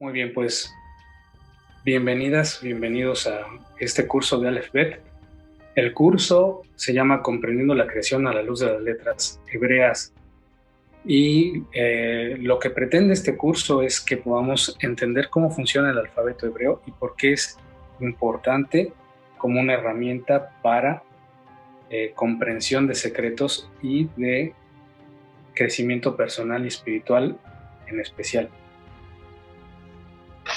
Muy bien, pues bienvenidas, bienvenidos a este curso de Aleph Bet. El curso se llama Comprendiendo la creación a la luz de las letras hebreas y lo que pretende este curso es que podamos entender cómo funciona el alfabeto hebreo y por qué es importante como una herramienta para comprensión de secretos y de crecimiento personal y espiritual en especial.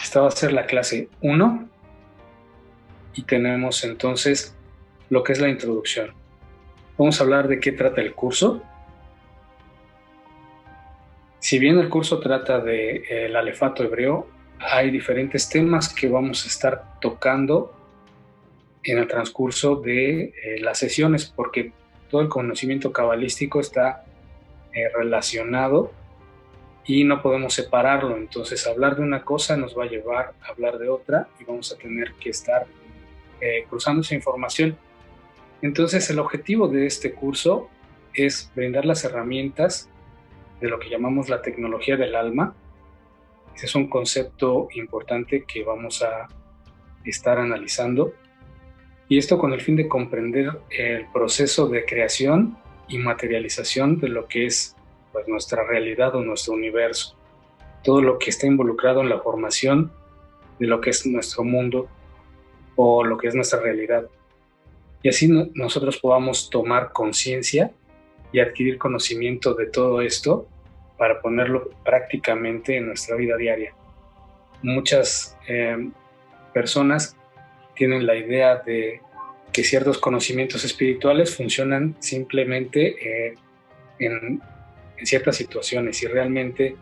Esta va a ser la clase 1 y tenemos entonces lo que es la introducción. Vamos a hablar de qué trata el curso. Si bien el curso trata del alefato hebreo, hay diferentes temas que vamos a estar tocando en el transcurso de las sesiones, porque todo el conocimiento cabalístico está relacionado y no podemos separarlo. Entonces, hablar de una cosa nos va a llevar a hablar de otra y vamos a tener que estar cruzando esa información. Entonces, el objetivo de este curso es brindar las herramientas de lo que llamamos la tecnología del alma. Ese es un concepto importante que vamos a estar analizando. Y esto con el fin de comprender el proceso de creación y materialización de lo que es pues, nuestra realidad o nuestro universo. Todo lo que está involucrado en la formación de lo que es nuestro mundo o lo que es nuestra realidad. Y así nosotros podamos tomar conciencia y adquirir conocimiento de todo esto para ponerlo prácticamente en nuestra vida diaria. Muchas personas tienen la idea de que ciertos conocimientos espirituales funcionan simplemente en ciertas situaciones y realmente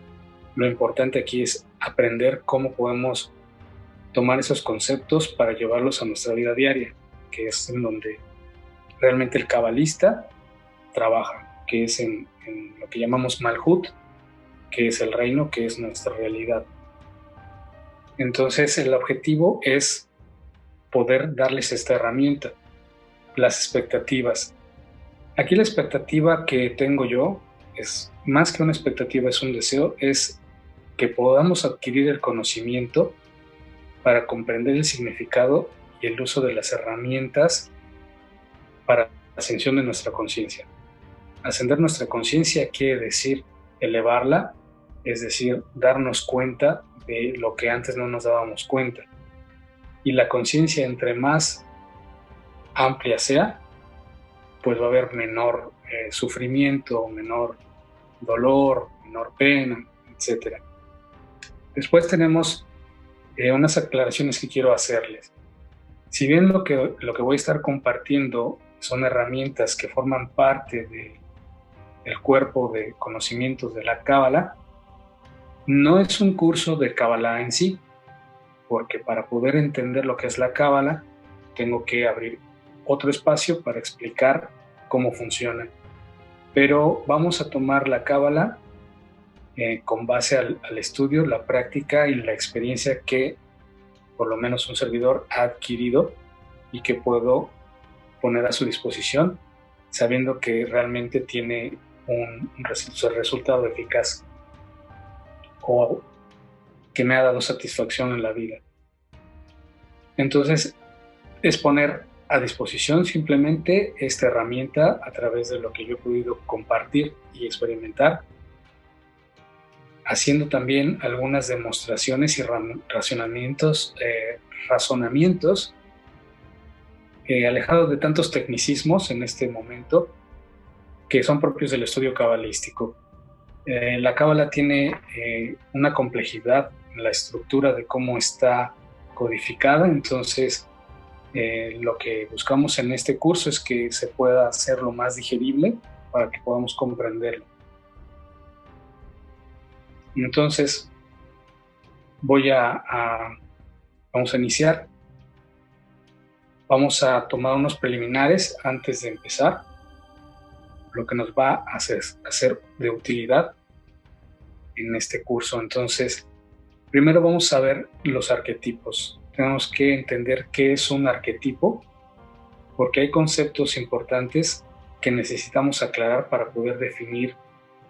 lo importante aquí es aprender cómo podemos tomar esos conceptos para llevarlos a nuestra vida diaria, que es en donde realmente el cabalista trabaja, que es en lo que llamamos Malhut, que es el reino, que es nuestra realidad. Entonces el objetivo es poder darles esta herramienta, las expectativas. Aquí la expectativa que tengo yo es más que una expectativa, es un deseo, es que podamos adquirir el conocimiento para comprender el significado y el uso de las herramientas para la ascensión de nuestra conciencia. Ascender nuestra conciencia quiere decir elevarla, es decir, darnos cuenta de lo que antes no nos dábamos cuenta. Y la conciencia entre más amplia sea, pues va a haber menor sufrimiento, menor dolor, menor pena, etc. Después tenemos unas aclaraciones que quiero hacerles. Si bien lo que voy a estar compartiendo son herramientas que forman parte del cuerpo de conocimientos de la Cábala, no es un curso de Cábala en sí, porque para poder entender lo que es la Cábala, tengo que abrir otro espacio para explicar cómo funciona. Pero vamos a tomar la Cábala con base al estudio, la práctica y la experiencia que por lo menos un servidor ha adquirido y que puedo poner a su disposición, sabiendo que realmente tiene un resultado eficaz o que me ha dado satisfacción en la vida. Entonces, es poner a disposición simplemente esta herramienta a través de lo que yo he podido compartir y experimentar, haciendo también algunas demostraciones y razonamientos alejados de tantos tecnicismos en este momento que son propios del estudio cabalístico. La cábala tiene una complejidad en la estructura de cómo está codificada, entonces lo que buscamos en este curso es que se pueda hacer lo más digerible para que podamos comprenderlo. Entonces vamos a iniciar. Vamos a tomar unos preliminares antes de empezar, lo que nos va a ser de utilidad en este curso. Entonces, primero vamos a ver los arquetipos. Tenemos que entender qué es un arquetipo, porque hay conceptos importantes que necesitamos aclarar para poder definir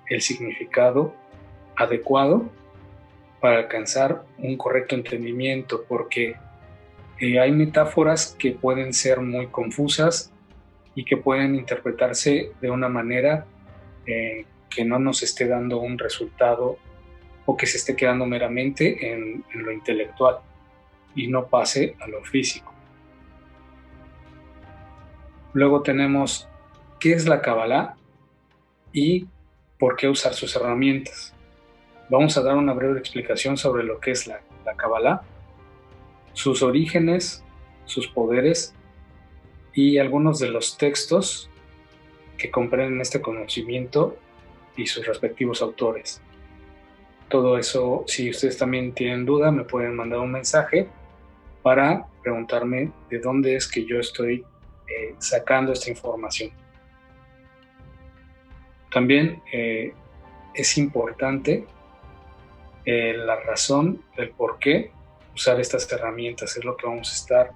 el significado adecuado para alcanzar un correcto entendimiento, porque hay metáforas que pueden ser muy confusas y que pueden interpretarse de una manera que no nos esté dando un resultado o que se esté quedando meramente en lo intelectual y no pase a lo físico. Luego tenemos qué es la Kabbalah y por qué usar sus herramientas. Vamos a dar una breve explicación sobre lo que es la Kabbalah, sus orígenes, sus poderes y algunos de los textos que comprenden este conocimiento y sus respectivos autores. Todo eso, si ustedes también tienen duda, me pueden mandar un mensaje para preguntarme de dónde es que yo estoy sacando esta información. También es importante la razón del por qué usar estas herramientas, es lo que vamos a estar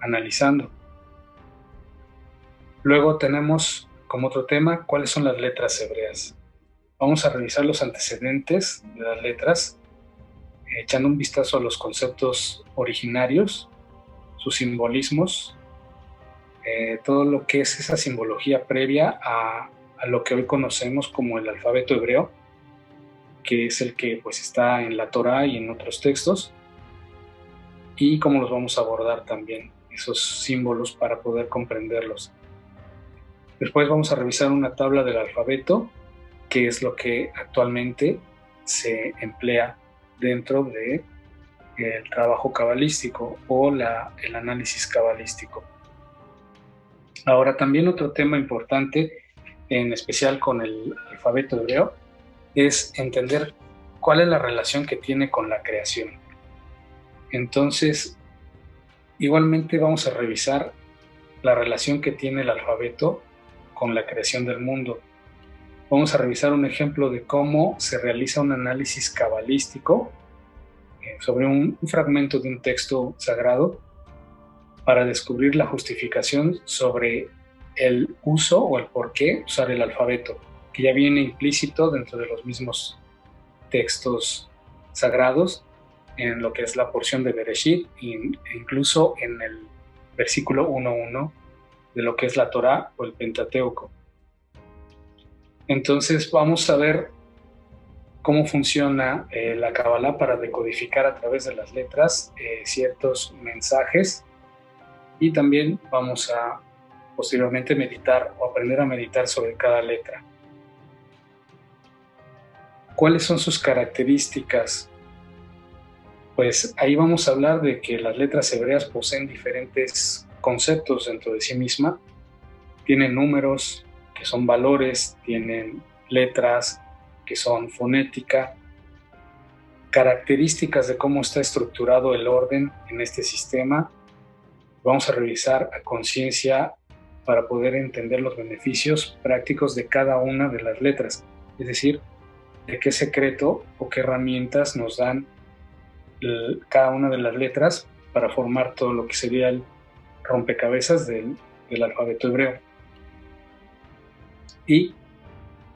analizando. Luego tenemos como otro tema cuáles son las letras hebreas. Vamos a revisar los antecedentes de las letras, echando un vistazo a los conceptos originarios, sus simbolismos, todo lo que es esa simbología previa a lo que hoy conocemos como el alfabeto hebreo, que es el que pues está en la Torá y en otros textos, y cómo los vamos a abordar también, esos símbolos, para poder comprenderlos. Después vamos a revisar una tabla del alfabeto, que es lo que actualmente se emplea dentro del trabajo cabalístico o el análisis cabalístico. Ahora, también otro tema importante, en especial con el alfabeto hebreo, es entender cuál es la relación que tiene con la creación. Entonces, igualmente vamos a revisar la relación que tiene el alfabeto con la creación del mundo. Vamos a revisar un ejemplo de cómo se realiza un análisis cabalístico sobre un fragmento de un texto sagrado para descubrir la justificación sobre el uso o el por qué usar el alfabeto, que ya viene implícito dentro de los mismos textos sagrados, en lo que es la porción de Bereshit e incluso en el versículo 1.1 de lo que es la Torá o el Pentateuco. Entonces vamos a ver cómo funciona la Kabbalah para decodificar a través de las letras ciertos mensajes, y también vamos a posteriormente meditar o aprender a meditar sobre cada letra. ¿Cuáles son sus características? Pues ahí vamos a hablar de que las letras hebreas poseen diferentes conceptos dentro de sí misma. Tienen números, que son valores, tienen letras, que son fonética, características de cómo está estructurado el orden en este sistema. Vamos a revisar a conciencia para poder entender los beneficios prácticos de cada una de las letras, es decir, de qué secreto o qué herramientas nos dan cada una de las letras para formar todo lo que sería el rompecabezas del alfabeto hebreo. Y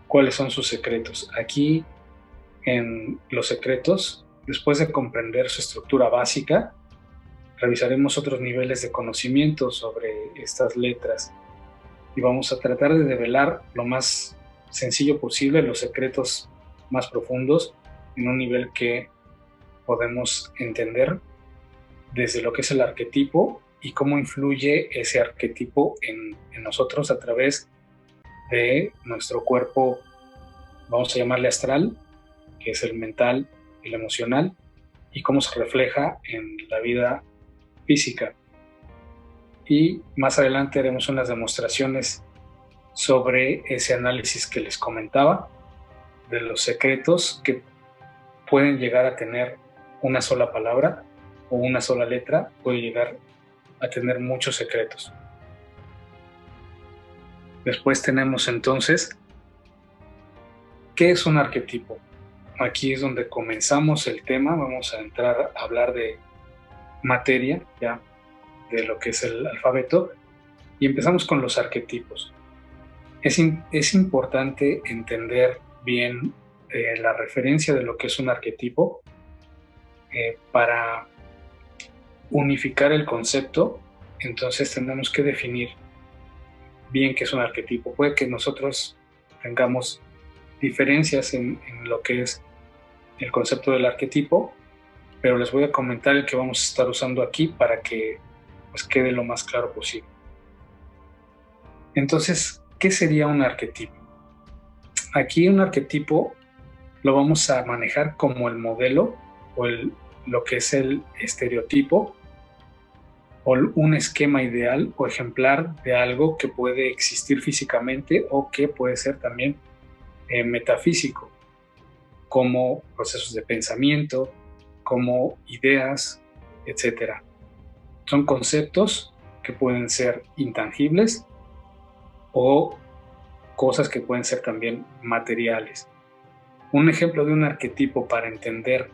cuáles son sus secretos. Aquí, en los secretos, después de comprender su estructura básica, revisaremos otros niveles de conocimiento sobre estas letras y vamos a tratar de develar lo más sencillo posible los secretos más profundos en un nivel que podemos entender desde lo que es el arquetipo y cómo influye ese arquetipo en nosotros a través de nuestro cuerpo, vamos a llamarle astral, que es el mental, el emocional, y cómo se refleja en la vida física. Y más adelante haremos unas demostraciones sobre ese análisis que les comentaba, de los secretos que pueden llegar a tener una sola palabra o una sola letra, puede llegar a tener muchos secretos. Después tenemos entonces, ¿qué es un arquetipo? Aquí es donde comenzamos el tema, vamos a entrar a hablar de materia, ya, de lo que es el alfabeto, y empezamos con los arquetipos. Es importante entender bien la referencia de lo que es un arquetipo, para unificar el concepto, entonces tenemos que definir bien qué es un arquetipo. Puede que nosotros tengamos diferencias en lo que es el concepto del arquetipo, pero les voy a comentar el que vamos a estar usando aquí para que pues quede lo más claro posible. Entonces, ¿qué sería un arquetipo? Aquí un arquetipo lo vamos a manejar como el modelo o lo que es el estereotipo o un esquema ideal o ejemplar de algo que puede existir físicamente o que puede ser también metafísico, como procesos de pensamiento, como ideas, etcétera. Son conceptos que pueden ser intangibles o cosas que pueden ser también materiales. Un ejemplo de un arquetipo para entender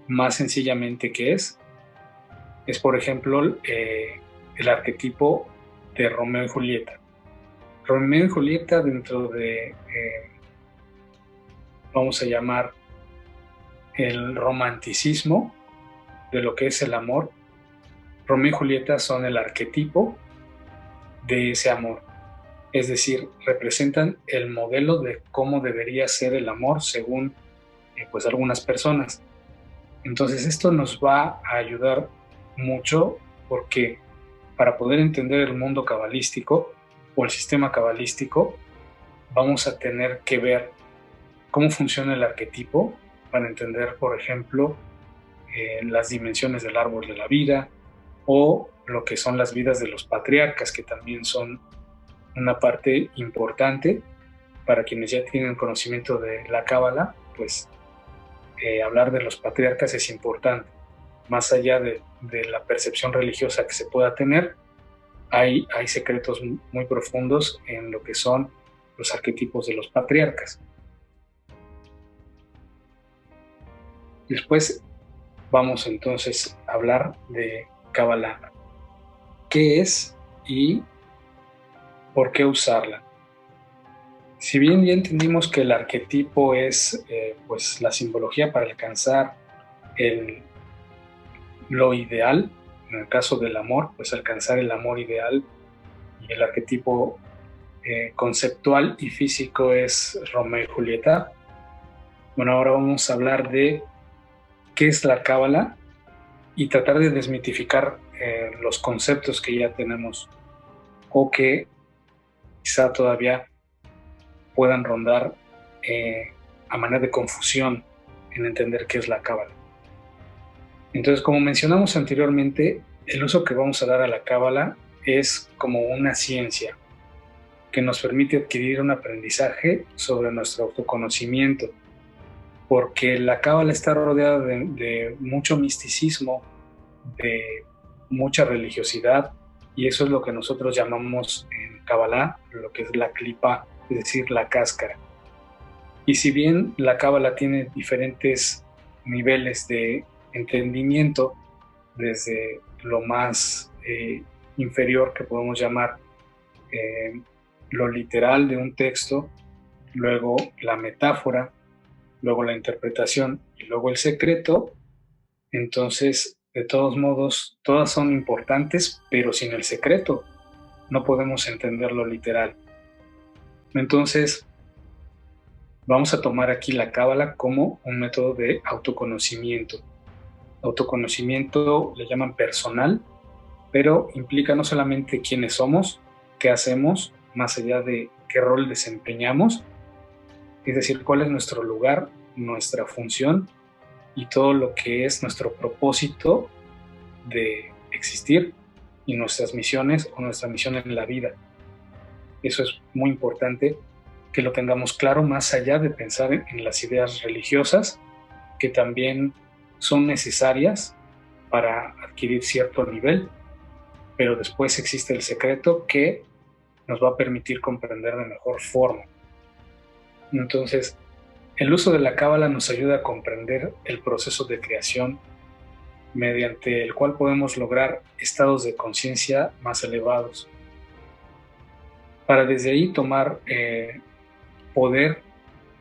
más sencillamente qué es por ejemplo, el arquetipo de Romeo y Julieta. Romeo y Julieta dentro de, vamos a llamar, el romanticismo de lo que es el amor. Romeo y Julieta son el arquetipo de ese amor. Es decir, representan el modelo de cómo debería ser el amor según pues algunas personas. Entonces esto nos va a ayudar mucho porque para poder entender el mundo cabalístico o el sistema cabalístico, vamos a tener que ver cómo funciona el arquetipo para entender, por ejemplo, las dimensiones del árbol de la vida o lo que son las vidas de los patriarcas, que también son una parte importante para quienes ya tienen conocimiento de la Cábala, pues hablar de los patriarcas es importante. Más allá de la percepción religiosa que se pueda tener, hay secretos muy profundos en lo que son los arquetipos de los patriarcas. Después vamos entonces a hablar de Kabbalah. ¿Qué es y por qué usarla? Si bien ya entendimos que el arquetipo es pues la simbología para alcanzar lo ideal, en el caso del amor, pues alcanzar el amor ideal, y el arquetipo conceptual y físico es Romeo y Julieta. Bueno, ahora vamos a hablar de qué es la Cábala y tratar de desmitificar los conceptos que ya tenemos o que quizá todavía puedan rondar a manera de confusión en entender qué es la Cábala. Entonces, como mencionamos anteriormente, el uso que vamos a dar a la Cábala es como una ciencia que nos permite adquirir un aprendizaje sobre nuestro autoconocimiento, porque la Cábala está rodeada de mucho misticismo, de mucha religiosidad, y eso es lo que nosotros llamamos en Kabbalah lo que es la klipa, es decir, la cáscara. Y si bien la Cábala tiene diferentes niveles de entendimiento, desde lo más inferior que podemos llamar lo literal de un texto, luego la metáfora, luego la interpretación y luego el secreto, entonces de todos modos todas son importantes, pero sin el secreto no podemos entender lo literal. Entonces vamos a tomar aquí la Cábala como un método de autoconocimiento. Autoconocimiento le llaman personal, pero implica no solamente quiénes somos, qué hacemos, más allá de qué rol desempeñamos, es decir, cuál es nuestro lugar, nuestra función y todo lo que es nuestro propósito de existir y nuestras misiones o nuestra misión en la vida. Eso es muy importante que lo tengamos claro, más allá de pensar en las ideas religiosas, que también son necesarias para adquirir cierto nivel, pero después existe el secreto que nos va a permitir comprender de mejor forma. Entonces, el uso de la Cábala nos ayuda a comprender el proceso de creación mediante el cual podemos lograr estados de conciencia más elevados, para desde ahí tomar poder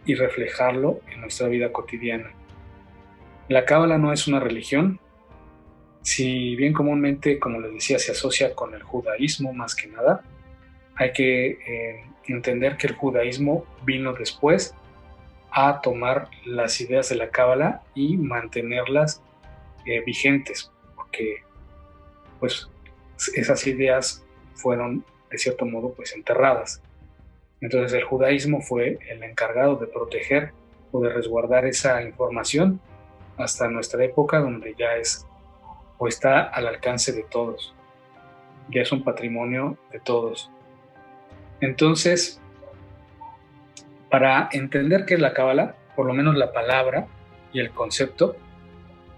y reflejarlo en nuestra vida cotidiana. La cábala no es una religión, si bien comúnmente, como les decía, se asocia con el judaísmo más que nada. Hay que entender que el judaísmo vino después a tomar las ideas de la cábala y mantenerlas vigentes, porque pues esas ideas fueron de cierto modo pues enterradas. Entonces el judaísmo fue el encargado de proteger o de resguardar esa información hasta nuestra época, donde ya es o está al alcance de todos, ya es un patrimonio de todos. Entonces, para entender qué es la cábala, por lo menos la palabra y el concepto,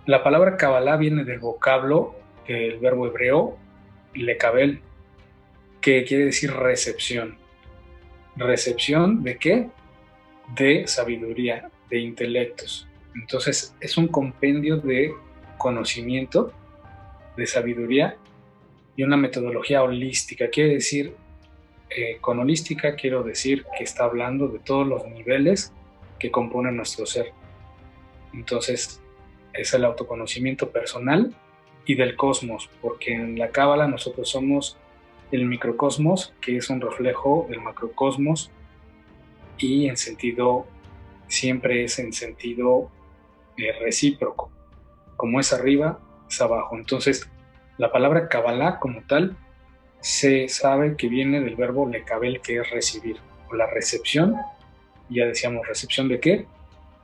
la palabra cábala viene del vocablo del verbo hebreo lekabel, que quiere decir recepción. ¿Recepción de qué? De sabiduría, de intelectos. Entonces es un compendio de conocimiento, de sabiduría y una metodología holística. Quiere decir, con holística quiero decir que está hablando de todos los niveles que componen nuestro ser. Entonces es el autoconocimiento personal y del cosmos, porque en la cábala nosotros somos el microcosmos, que es un reflejo del macrocosmos, y en sentido, siempre es en sentido recíproco. Como es arriba, es abajo. Entonces, la palabra Kabbalah como tal se sabe que viene del verbo lekabel, que es recibir, o la recepción. Ya decíamos, ¿recepción de qué?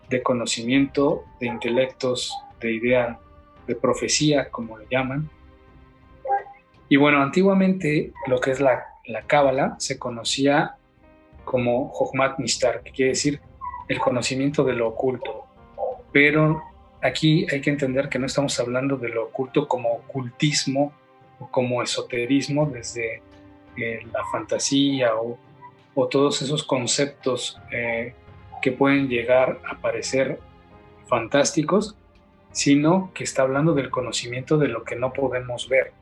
De conocimiento, de intelectos, de idea, de profecía, como le llaman. Y bueno, antiguamente lo que es la Cábala se conocía como Jochmat Nistar, que quiere decir el conocimiento de lo oculto. Pero aquí hay que entender que no estamos hablando de lo oculto como ocultismo o como esoterismo desde la fantasía o todos esos conceptos que pueden llegar a parecer fantásticos, sino que está hablando del conocimiento de lo que no podemos ver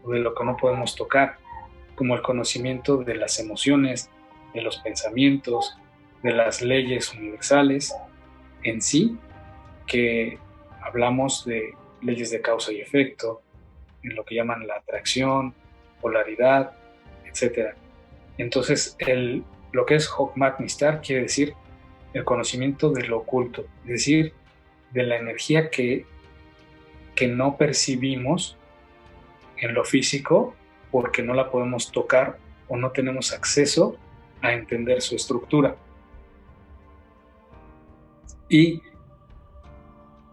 o de lo que no podemos tocar, como el conocimiento de las emociones, de los pensamientos, de las leyes universales en sí, que hablamos de leyes de causa y efecto, en lo que llaman la atracción, polaridad, etcétera. Entonces, lo que es Hokmat Nistar quiere decir el conocimiento de lo oculto, es decir, de la energía que no percibimos en lo físico porque no la podemos tocar o no tenemos acceso a entender su estructura. Y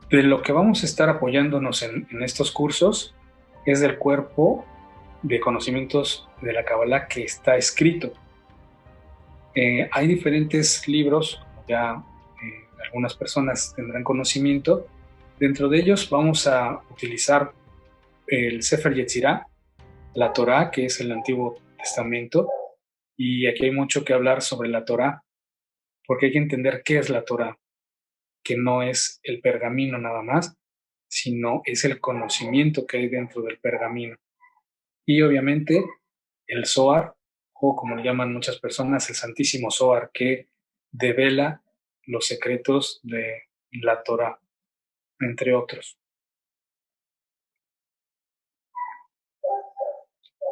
de lo que vamos a estar apoyándonos en estos cursos es del cuerpo de conocimientos de la Kabbalah que está escrito. Hay diferentes libros, ya algunas personas tendrán conocimiento. Dentro de ellos vamos a utilizar el Sefer Yetzirah, la Torá, que es el Antiguo Testamento, y aquí hay mucho que hablar sobre la Torá, porque hay que entender qué es la Torá, que no es el pergamino nada más, sino es el conocimiento que hay dentro del pergamino. Y obviamente el Zohar, o como le llaman muchas personas, el Santísimo Zohar, que devela los secretos de la Torá, entre otros.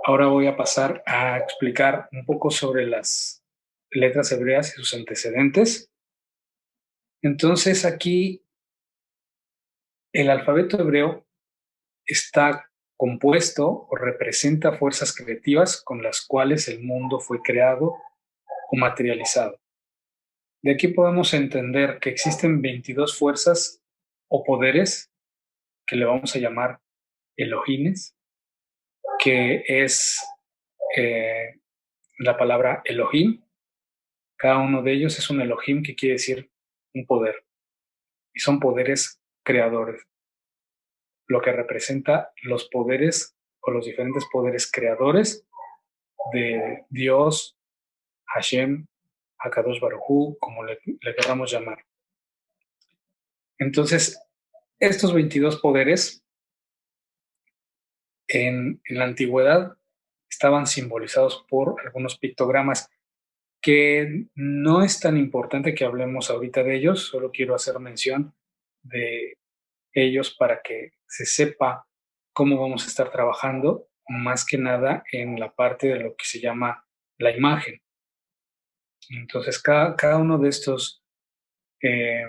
Ahora voy a pasar a explicar un poco sobre las letras hebreas y sus antecedentes. Entonces aquí el alfabeto hebreo está compuesto o representa fuerzas creativas con las cuales el mundo fue creado o materializado. De aquí podemos entender que existen 22 fuerzas o poderes que le vamos a llamar Elohines, que es eh, la palabra Elohim. Cada uno de ellos es un Elohim, que quiere decir un poder, y son poderes creadores, lo que representa los poderes o los diferentes poderes creadores de Dios, Hashem, Hakadosh Baruj Hu, como le queramos llamar. Entonces, estos 22 poderes en la antigüedad estaban simbolizados por algunos pictogramas, que no es tan importante que hablemos ahorita de ellos, solo quiero hacer mención de ellos para que se sepa cómo vamos a estar trabajando, más que nada en la parte de lo que se llama la imagen. Entonces, cada uno de eh,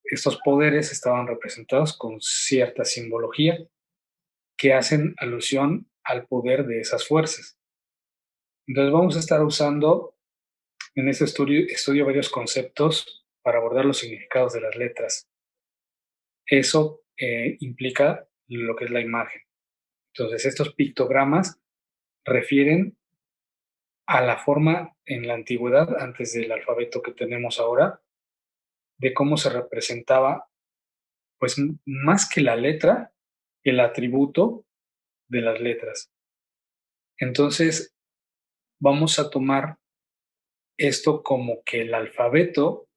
estos poderes estaban representados con cierta simbología que hacen alusión al poder de esas fuerzas. Entonces, vamos a estar usando en este estudio varios conceptos para abordar los significados de las letras. Eso implica lo que es la imagen. Entonces, estos pictogramas refieren a la forma en la antigüedad, antes del alfabeto que tenemos ahora, de cómo se representaba, pues más que la letra, el atributo de las letras. Entonces, vamos a tomar esto como que el alfabeto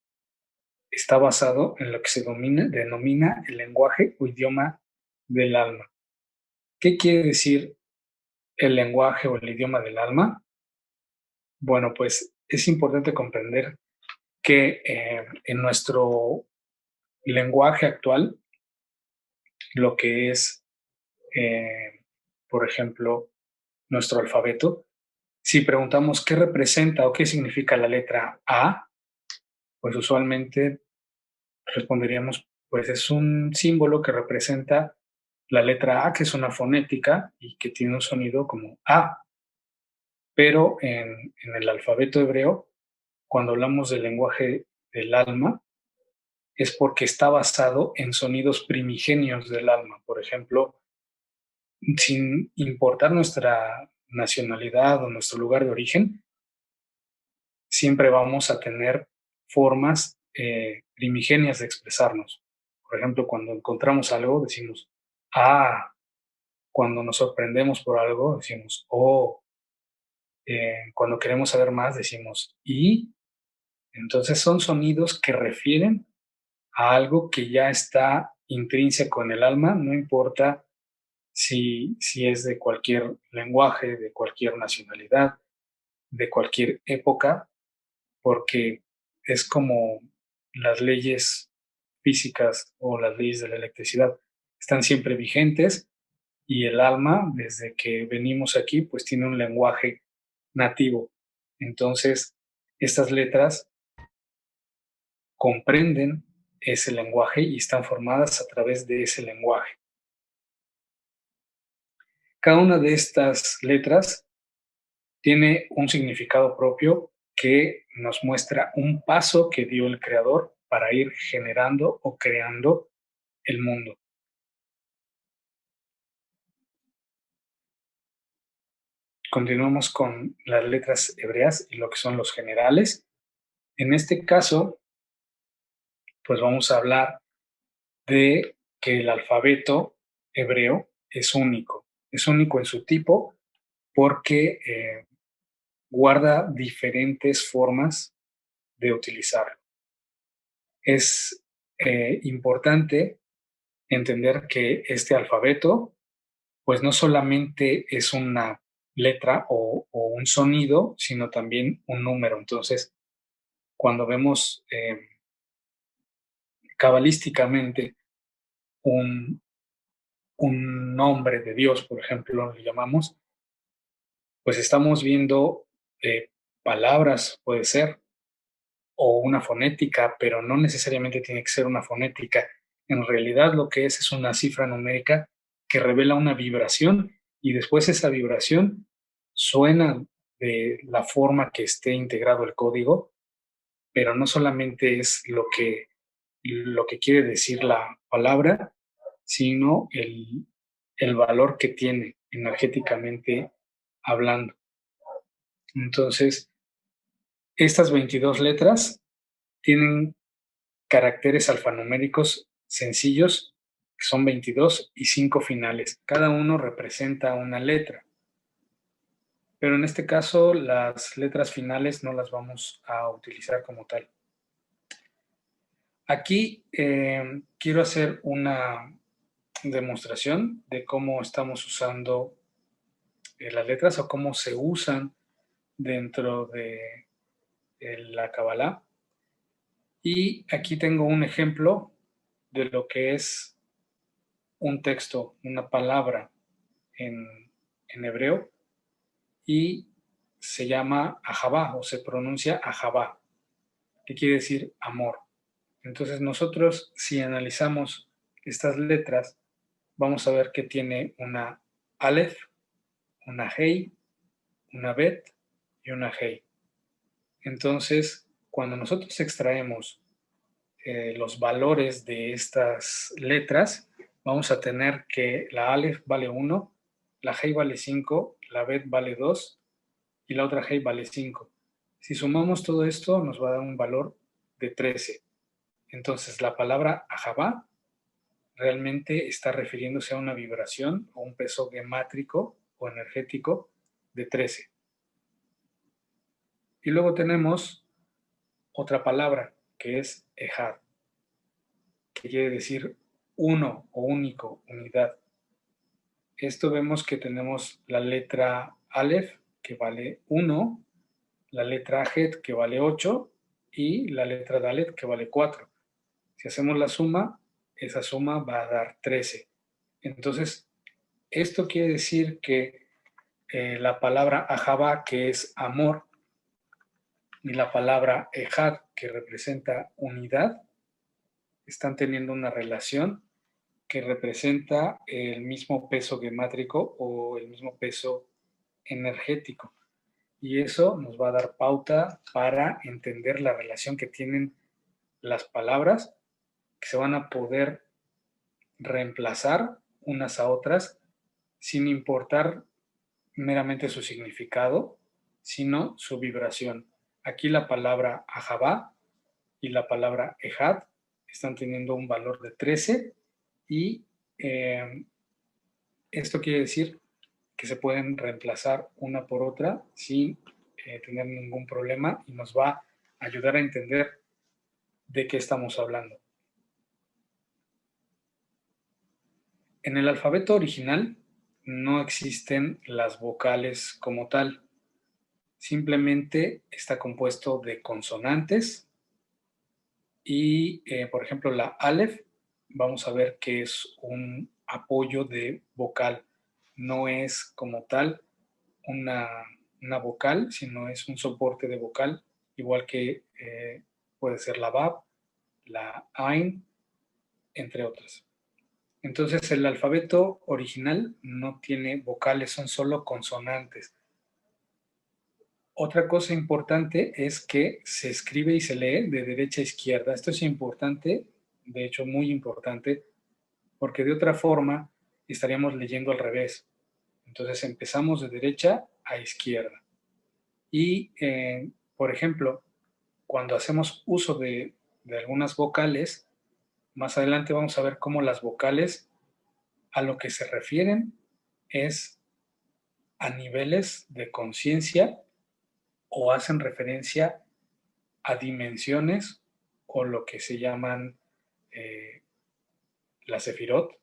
está basado en lo que se denomina el lenguaje o idioma del alma. ¿Qué quiere decir el lenguaje o el idioma del alma? Bueno, pues es importante comprender que en nuestro lenguaje actual, lo que es, por ejemplo, nuestro alfabeto, si preguntamos qué representa o qué significa la letra A, pues usualmente responderíamos, pues es un símbolo que representa la letra A, que es una fonética y que tiene un sonido como A. Pero en el alfabeto hebreo, cuando hablamos del lenguaje del alma, es porque está basado en sonidos primigenios del alma. Por ejemplo, sin importar nuestra nacionalidad o nuestro lugar de origen, siempre vamos a tener formas primigenias de expresarnos. Por ejemplo, cuando encontramos algo, decimos, ah, cuando nos sorprendemos por algo, decimos, oh, cuando queremos saber más, decimos, y. Entonces son sonidos que refieren a algo que ya está intrínseco en el alma, no importa si es de cualquier lenguaje, de cualquier nacionalidad, de cualquier época, porque es como las leyes físicas o las leyes de la electricidad están siempre vigentes y el alma, desde que venimos aquí, pues tiene un lenguaje nativo. Entonces, estas letras comprenden ese lenguaje y están formadas a través de ese lenguaje. Cada una de estas letras tiene un significado propio que nos muestra un paso que dio el creador para ir generando o creando el mundo. Continuamos con las letras hebreas y lo que son los generales. En este caso, pues vamos a hablar de que el alfabeto hebreo es único. Es único en su tipo porque guarda diferentes formas de utilizarlo. Es importante entender que este alfabeto, pues no solamente es una letra o un sonido, sino también un número. Entonces, cuando vemos cabalísticamente un, un nombre de Dios, por ejemplo, le llamamos, pues estamos viendo eh, palabras, puede ser, o una fonética, pero no necesariamente tiene que ser una fonética. En realidad lo que es una cifra numérica que revela una vibración y después esa vibración suena de la forma que esté integrado el código, pero no solamente es lo que quiere decir la palabra, sino el valor que tiene energéticamente hablando. Entonces, estas 22 letras tienen caracteres alfanuméricos sencillos, que son 22 y 5 finales. Cada uno representa una letra, pero en este caso las letras finales no las vamos a utilizar como tal. Aquí quiero hacer una demostración de cómo estamos usando las letras o cómo se usan dentro de la Kabbalah. Y aquí tengo un ejemplo de lo que es un texto, una palabra en hebreo, y se llama Ahabá o se pronuncia Ahabá, que quiere decir amor. Entonces nosotros, si analizamos estas letras, vamos a ver que tiene una Aleph, una Hei, una Bet y una Hei. Entonces, cuando nosotros extraemos los valores de estas letras, vamos a tener que la Aleph vale 1, la Hei vale 5, la Bet vale 2 y la otra Hei vale 5. Si sumamos todo esto, nos va a dar un valor de 13. Entonces, la palabra Ahabá realmente está refiriéndose a una vibración o un peso gemátrico o energético de 13. Y luego tenemos otra palabra que es Ejad, que quiere decir uno o único, unidad. Esto vemos que tenemos la letra Aleph, que vale 1, la letra Het, que vale 8, y la letra Dalet, que vale 4. Si hacemos la suma, esa suma va a dar 13. Entonces, esto quiere decir que la palabra Ahabá, que es amor, y la palabra Ejad, que representa unidad, están teniendo una relación que representa el mismo peso gemátrico o el mismo peso energético. Y eso nos va a dar pauta para entender la relación que tienen las palabras, que se van a poder reemplazar unas a otras sin importar meramente su significado, sino su vibración. Aquí la palabra Ahabá y la palabra Ejad están teniendo un valor de 13 y esto quiere decir que se pueden reemplazar una por otra sin tener ningún problema y nos va a ayudar a entender de qué estamos hablando. En el alfabeto original no existen las vocales como tal, simplemente está compuesto de consonantes y, por ejemplo, la Aleph, vamos a ver que es un apoyo de vocal, no es como tal una, una vocal, sino es un soporte de vocal, igual que puede ser la Bab, la Ain, entre otras. Entonces el alfabeto original no tiene vocales, son solo consonantes. Otra cosa importante es que se escribe y se lee de derecha a izquierda. Esto es importante, de hecho muy importante, porque de otra forma estaríamos leyendo al revés. Entonces empezamos de derecha a izquierda. Y, por ejemplo, cuando hacemos uso de algunas vocales, más adelante vamos a ver cómo las vocales a lo que se refieren es a niveles de conciencia o hacen referencia a dimensiones o lo que se llaman la sefirot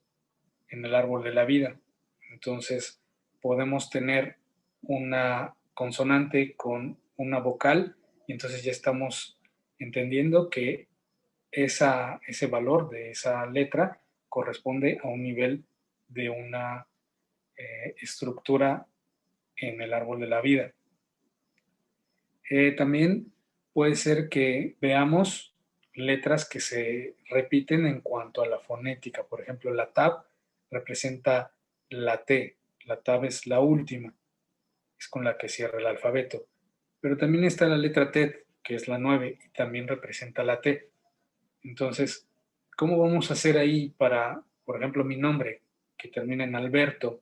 en el árbol de la vida. Entonces, podemos tener una consonante con una vocal y entonces ya estamos entendiendo que ese valor de esa letra corresponde a un nivel de una estructura en el árbol de la vida. También puede ser que veamos letras que se repiten en cuanto a la fonética. Por ejemplo, la tab representa la T. La tab es la última, es con la que cierra el alfabeto. Pero también está la letra T, que es la 9, y también representa la T. Entonces, ¿cómo vamos a hacer ahí para, por ejemplo, mi nombre, que termina en Alberto,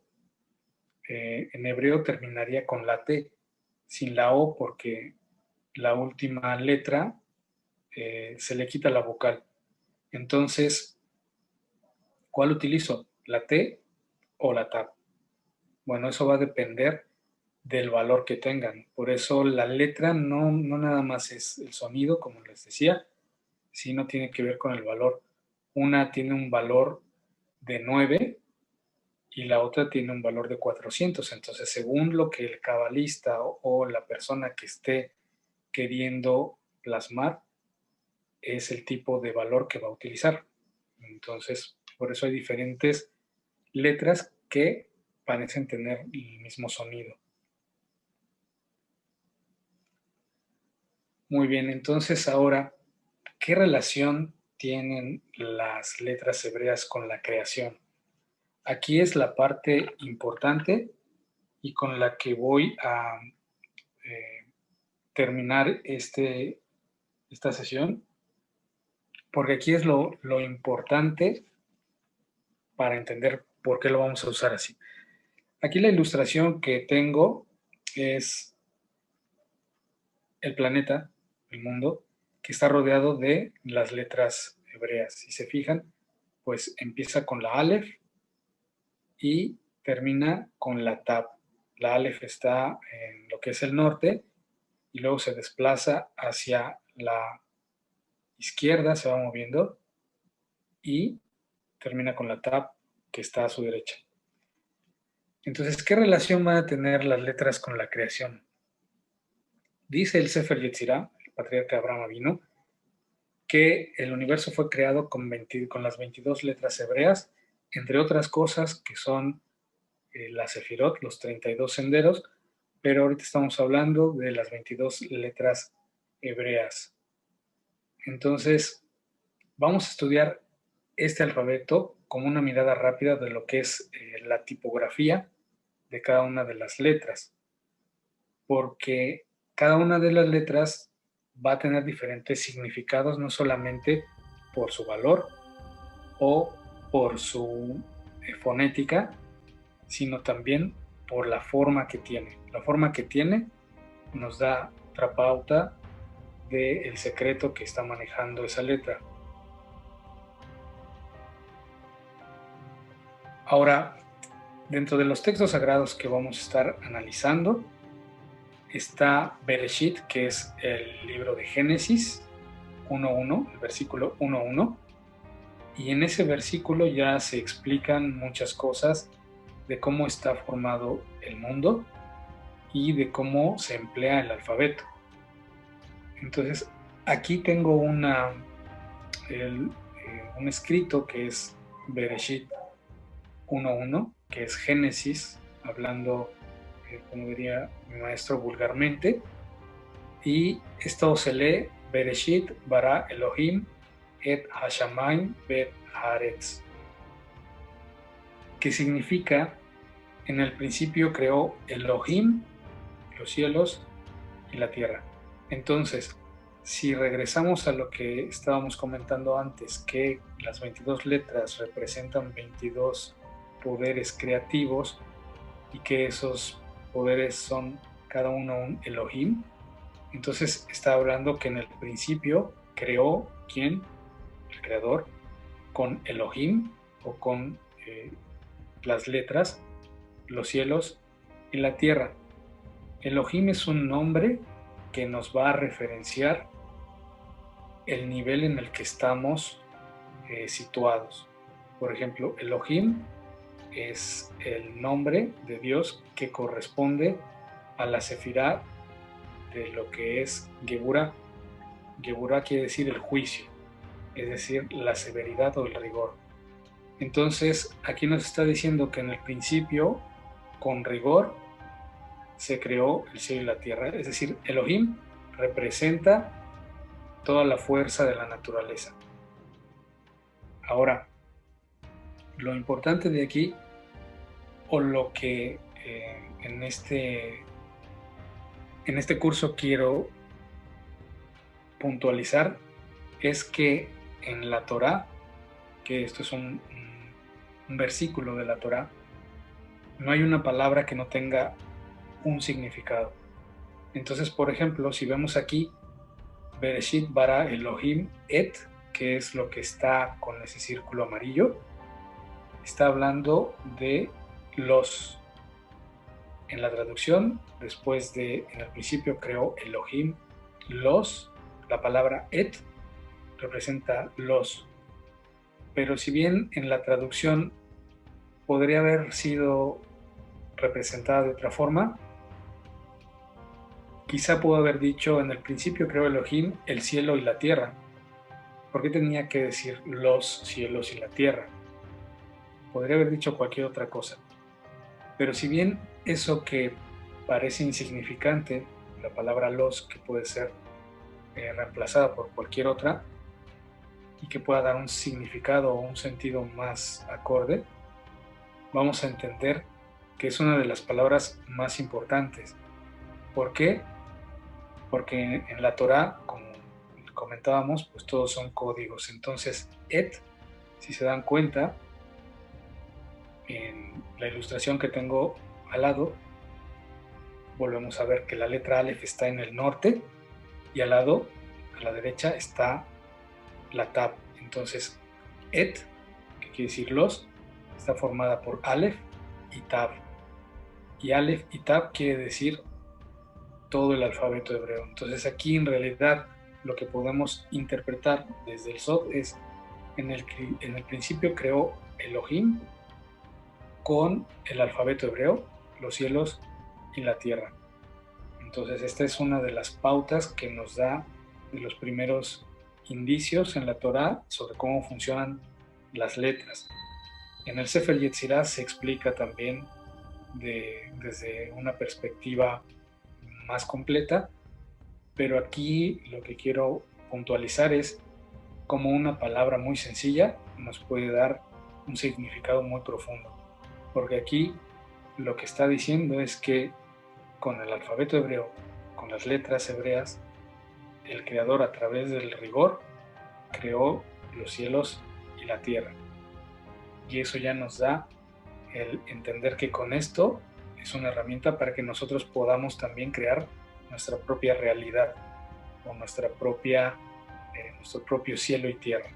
en hebreo terminaría con la T, sin la O, porque la última letra se le quita la vocal. Entonces, ¿cuál utilizo? ¿La T o la TAP? Bueno, eso va a depender del valor que tengan. Por eso la letra no nada más es el sonido, como les decía, sino tiene que ver con el valor. Una tiene un valor de 9 y la otra tiene un valor de 400. Entonces, según lo que el cabalista o la persona que esté queriendo plasmar, es el tipo de valor que va a utilizar. Entonces, por eso hay diferentes letras que parecen tener el mismo sonido. Muy bien, entonces ahora, ¿qué relación tienen las letras hebreas con la creación? Aquí es la parte importante y con la que voy a terminar esta sesión, porque aquí es lo importante para entender por qué lo vamos a usar así. Aquí la ilustración que tengo es el planeta, el mundo, que está rodeado de las letras hebreas. Si se fijan, pues empieza con la Aleph y termina con la Tab. La Aleph está en lo que es el norte y luego se desplaza hacia la izquierda, se va moviendo y termina con la Tab que está a su derecha. Entonces, ¿qué relación van a tener las letras con la creación? Dice el Sefer Yetzirah, el patriarca Abraham Avinu, que el universo fue creado con las 22 letras hebreas, entre otras cosas que son la Sefirot, los 32 senderos, pero ahorita estamos hablando de las 22 letras hebreas. Entonces, vamos a estudiar este alfabeto como una mirada rápida de lo que es la tipografía de cada una de las letras, porque cada una de las letras va a tener diferentes significados, no solamente por su valor o por su fonética, sino también por la forma que tiene. La forma que tiene nos da otra pauta del secreto que está manejando esa letra. Ahora, dentro de los textos sagrados que vamos a estar analizando, está Bereshit, que es el libro de Génesis 1.1, el versículo 1.1, y en ese versículo ya se explican muchas cosas de cómo está formado el mundo y de cómo se emplea el alfabeto. Entonces, aquí tengo un escrito que es Bereshit 1.1, que es Génesis, hablando, como diría mi maestro vulgarmente, y esto se lee Bereshit bara Elohim et hashamayim bet haaretz, que significa, en el principio creó Elohim, los cielos y la tierra. Entonces, si regresamos a lo que estábamos comentando antes, que las 22 letras representan 22 poderes creativos y que esos poderes son cada uno un Elohim, entonces está hablando que en el principio creó, ¿quién? El creador, con Elohim o con las letras, los cielos y la tierra. Elohim es un nombre que nos va a referenciar el nivel en el que estamos situados. Por ejemplo, Elohim es el nombre de Dios que corresponde a la sefirá de lo que es Geburah. Geburah quiere decir el juicio, es decir, la severidad o el rigor. Entonces, aquí nos está diciendo que en el principio, con rigor, se creó el cielo y la tierra. Es decir, Elohim representa toda la fuerza de la naturaleza. Ahora, lo importante de aquí, o lo que en este curso quiero puntualizar, es que en la Torá, que esto es un versículo de la Torá, no hay una palabra que no tenga un significado. Entonces, por ejemplo, si vemos aquí Bereshit bara Elohim et, que es lo que está con ese círculo amarillo, está hablando de los. En la traducción, después de en el principio creó Elohim los, la palabra et representa los. Pero si bien en la traducción podría haber sido representada de otra forma, quizá pudo haber dicho en el principio creó Elohim el cielo y la tierra. ¿Por qué tenía que decir los cielos y la tierra? Podría haber dicho cualquier otra cosa. Pero si bien eso que parece insignificante, la palabra los, que puede ser reemplazada por cualquier otra y que pueda dar un significado o un sentido más acorde, vamos a entender que es una de las palabras más importantes. ¿Por qué? Porque en la Torá, como comentábamos, pues todos son códigos. Entonces, si se dan cuenta, en la ilustración que tengo al lado, volvemos a ver que la letra Aleph está en el norte y al lado, a la derecha, está la Tab. Entonces, que quiere decir los, está formada por Aleph y Tab. Y Aleph y Tab quiere decir todo el alfabeto hebreo. Entonces aquí en realidad lo que podemos interpretar desde el Sod es en el principio creó Elohim con el alfabeto hebreo, los cielos y la tierra. Entonces esta es una de las pautas que nos da de los primeros indicios en la Torá sobre cómo funcionan las letras. En el Sefer Yetzirah se explica también desde una perspectiva más completa, pero aquí lo que quiero puntualizar es cómo una palabra muy sencilla nos puede dar un significado muy profundo, porque aquí lo que está diciendo es que con el alfabeto hebreo, con las letras hebreas, el Creador a través del rigor creó los cielos y la tierra. Y eso ya nos da el entender que con esto es una herramienta para que nosotros podamos también crear nuestra propia realidad o nuestro propio cielo y tierra.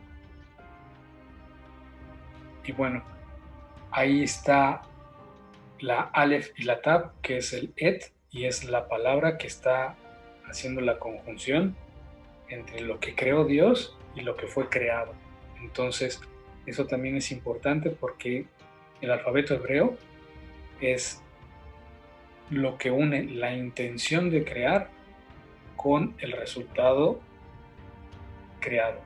Y bueno, ahí está la Aleph y la Tab, que es el y es la palabra que está haciendo la conjunción entre lo que creó Dios y lo que fue creado. Entonces, eso también es importante porque el alfabeto hebreo es lo que une la intención de crear con el resultado creado.